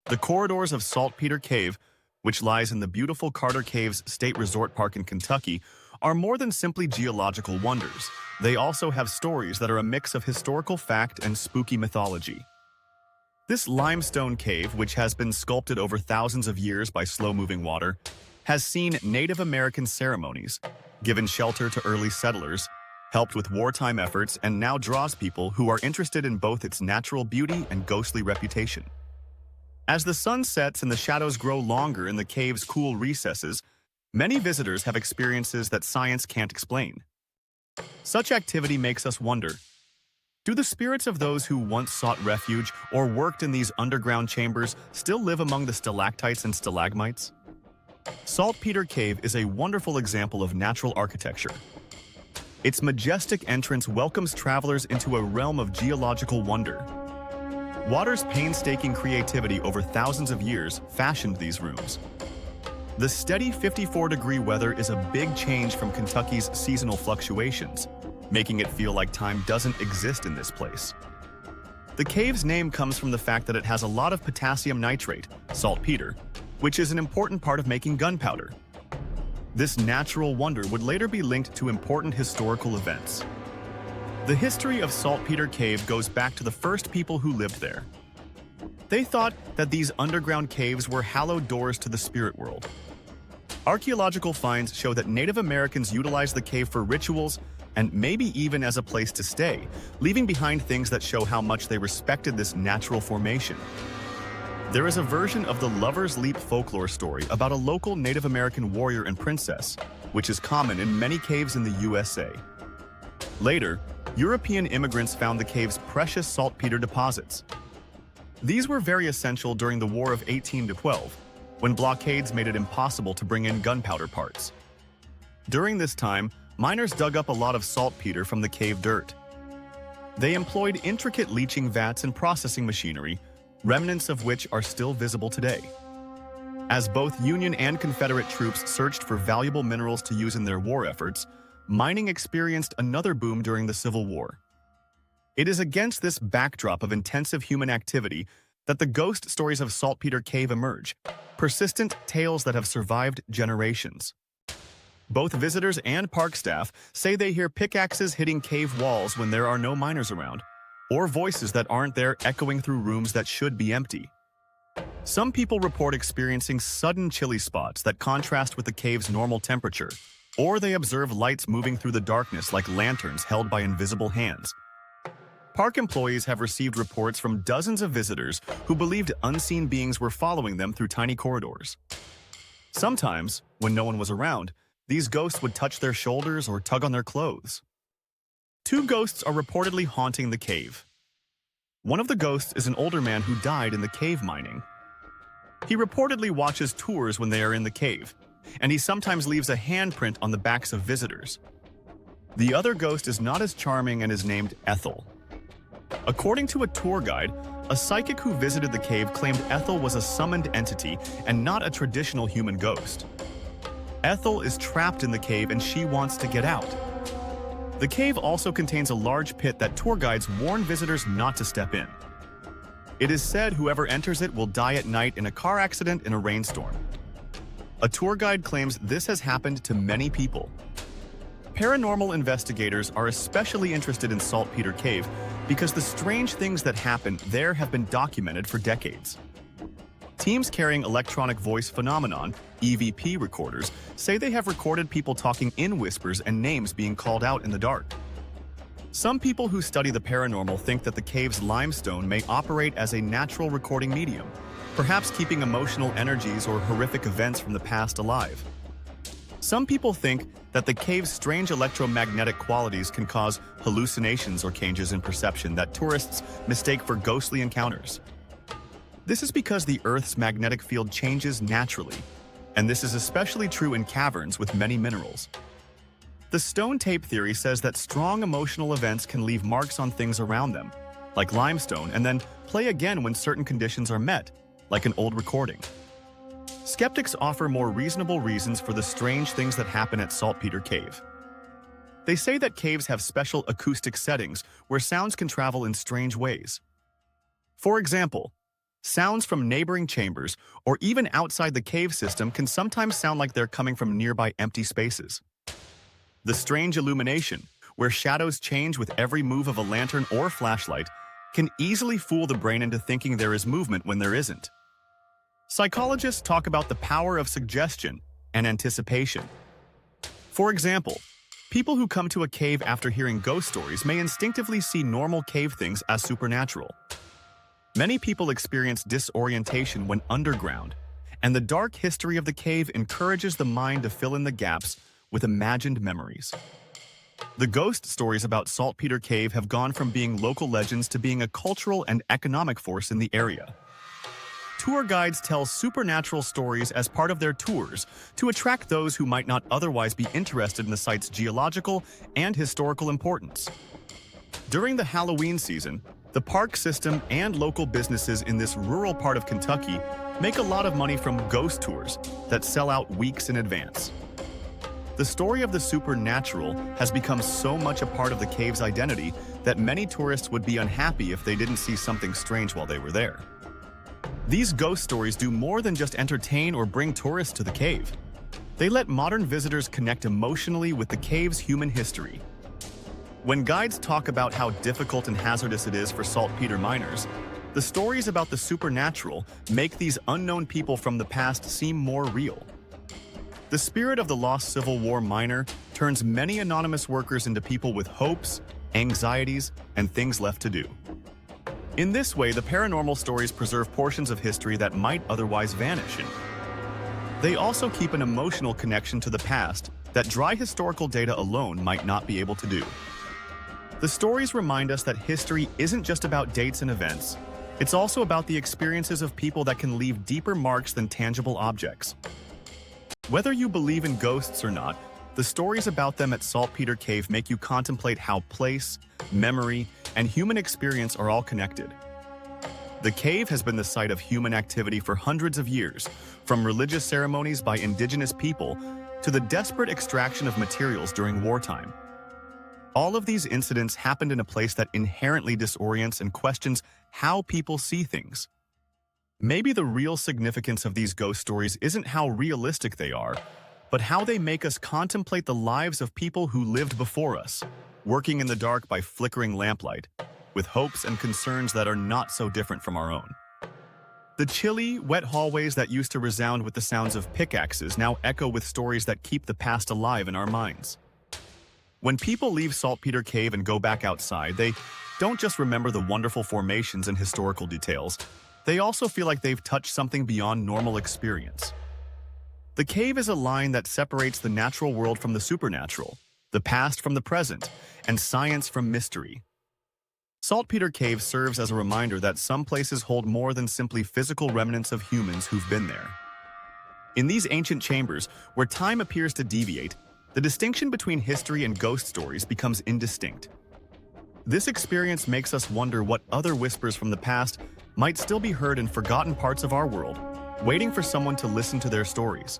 The corridors of Saltpeter Cave, which lies in the beautiful Carter Caves State Resort Park in Kentucky, are more than simply geological wonders. They also have stories that are a mix of historical fact and spooky mythology. This limestone cave, which has been sculpted over thousands of years by slow-moving water, has seen Native American ceremonies, given shelter to early settlers, helped with wartime efforts, and now draws people who are interested in both its natural beauty and ghostly reputation. As the sun sets and the shadows grow longer in the cave's cool recesses, many visitors have experiences that science can't explain. Such activity makes us wonder, do the spirits of those who once sought refuge or worked in these underground chambers still live among the stalactites and stalagmites? Saltpeter Cave is a wonderful example of natural architecture. Its majestic entrance welcomes travelers into a realm of geological wonder. Water's painstaking creativity over thousands of years fashioned these rooms. The steady 54-degree weather is a big change from Kentucky's seasonal fluctuations, making it feel like time doesn't exist in this place. The cave's name comes from the fact that it has a lot of potassium nitrate, saltpeter, which is an important part of making gunpowder. This natural wonder would later be linked to important historical events. The history of Saltpeter Cave goes back to the first people who lived there. They thought that these underground caves were hallowed doors to the spirit world. Archaeological finds show that Native Americans utilized the cave for rituals and maybe even as a place to stay, leaving behind things that show how much they respected this natural formation. There is a version of the Lover's Leap folklore story about a local Native American warrior and princess, which is common in many caves in the USA. Later, European immigrants found the cave's precious saltpeter deposits. These were very essential during the War of 1812, when blockades made it impossible to bring in gunpowder parts. During this time, miners dug up a lot of saltpeter from the cave dirt. They employed intricate leaching vats and processing machinery, remnants of which are still visible today. As both Union and Confederate troops searched for valuable minerals to use in their war efforts, mining experienced another boom during the Civil War. It is against this backdrop of intensive human activity that the ghost stories of Saltpeter Cave emerge, persistent tales that have survived generations. Both visitors and park staff say they hear pickaxes hitting cave walls when there are no miners around, or voices that aren't there echoing through rooms that should be empty. Some people report experiencing sudden chilly spots that contrast with the cave's normal temperature, or they observe lights moving through the darkness like lanterns held by invisible hands. Park employees have received reports from dozens of visitors who believed unseen beings were following them through tiny corridors. Sometimes, when no one was around, these ghosts would touch their shoulders or tug on their clothes. 2 ghosts are reportedly haunting the cave. One of the ghosts is an older man who died in the cave mining. He reportedly watches tours when they are in the cave, and he sometimes leaves a handprint on the backs of visitors. The other ghost is not as charming and is named Ethel. According to a tour guide, a psychic who visited the cave claimed Ethel was a summoned entity and not a traditional human ghost. Ethel is trapped in the cave and she wants to get out. The cave also contains a large pit that tour guides warn visitors not to step in. It is said whoever enters it will die at night in a car accident in a rainstorm. A tour guide claims this has happened to many people. Paranormal investigators are especially interested in Saltpeter Cave because the strange things that happen there have been documented for decades. Teams carrying electronic voice phenomenon, EVP recorders, say they have recorded people talking in whispers and names being called out in the dark. Some people who study the paranormal think that the cave's limestone may operate as a natural recording medium, perhaps keeping emotional energies or horrific events from the past alive. Some people think that the cave's strange electromagnetic qualities can cause hallucinations or changes in perception that tourists mistake for ghostly encounters. This is because the Earth's magnetic field changes naturally, and this is especially true in caverns with many minerals. The stone tape theory says that strong emotional events can leave marks on things around them, like limestone, and then play again when certain conditions are met, like an old recording. Skeptics offer more reasonable reasons for the strange things that happen at Saltpeter Cave. They say that caves have special acoustic settings where sounds can travel in strange ways. For example, Sounds from neighboring chambers or even outside the cave system can sometimes sound like they're coming from nearby empty spaces. The strange illumination, where shadows change with every move of a lantern or flashlight, can easily fool the brain into thinking there is movement when there isn't. Psychologists talk about the power of suggestion and anticipation. For example, people who come to a cave after hearing ghost stories may instinctively see normal cave things as supernatural. Many people experience disorientation when underground, and the dark history of the cave encourages the mind to fill in the gaps with imagined memories. The ghost stories about Saltpeter Cave have gone from being local legends to being a cultural and economic force in the area. Tour guides tell supernatural stories as part of their tours to attract those who might not otherwise be interested in the site's geological and historical importance. During the Halloween season, the park system and local businesses in this rural part of Kentucky make a lot of money from ghost tours that sell out weeks in advance. The story of the supernatural has become so much a part of the cave's identity that many tourists would be unhappy if they didn't see something strange while they were there. These ghost stories do more than just entertain or bring tourists to the cave. They let modern visitors connect emotionally with the cave's human history. When guides talk about how difficult and hazardous it is for saltpeter miners, the stories about the supernatural make these unknown people from the past seem more real. The spirit of the lost Civil War miner turns many anonymous workers into people with hopes, anxieties, and things left to do. In this way, the paranormal stories preserve portions of history that might otherwise vanish. They also keep an emotional connection to the past that dry historical data alone might not be able to do. The stories remind us that history isn't just about dates and events. It's also about the experiences of people that can leave deeper marks than tangible objects. Whether you believe in ghosts or not, the stories about them at Saltpeter Cave make you contemplate how place, memory, and human experience are all connected. The cave has been the site of human activity for hundreds of years, from religious ceremonies by indigenous people to the desperate extraction of materials during wartime. All of these incidents happened in a place that inherently disorients and questions how people see things. Maybe the real significance of these ghost stories isn't how realistic they are, but how they make us contemplate the lives of people who lived before us, working in the dark by flickering lamplight, with hopes and concerns that are not so different from our own. The chilly, wet hallways that used to resound with the sounds of pickaxes now echo with stories that keep the past alive in our minds. When people leave Saltpeter Cave and go back outside, they don't just remember the wonderful formations and historical details. They also feel like they've touched something beyond normal experience. The cave is a line that separates the natural world from the supernatural, the past from the present, and science from mystery. Saltpeter Cave serves as a reminder that some places hold more than simply physical remnants of humans who've been there. In these ancient chambers, where time appears to deviate, the distinction between history and ghost stories becomes indistinct. This experience makes us wonder what other whispers from the past might still be heard in forgotten parts of our world, waiting for someone to listen to their stories.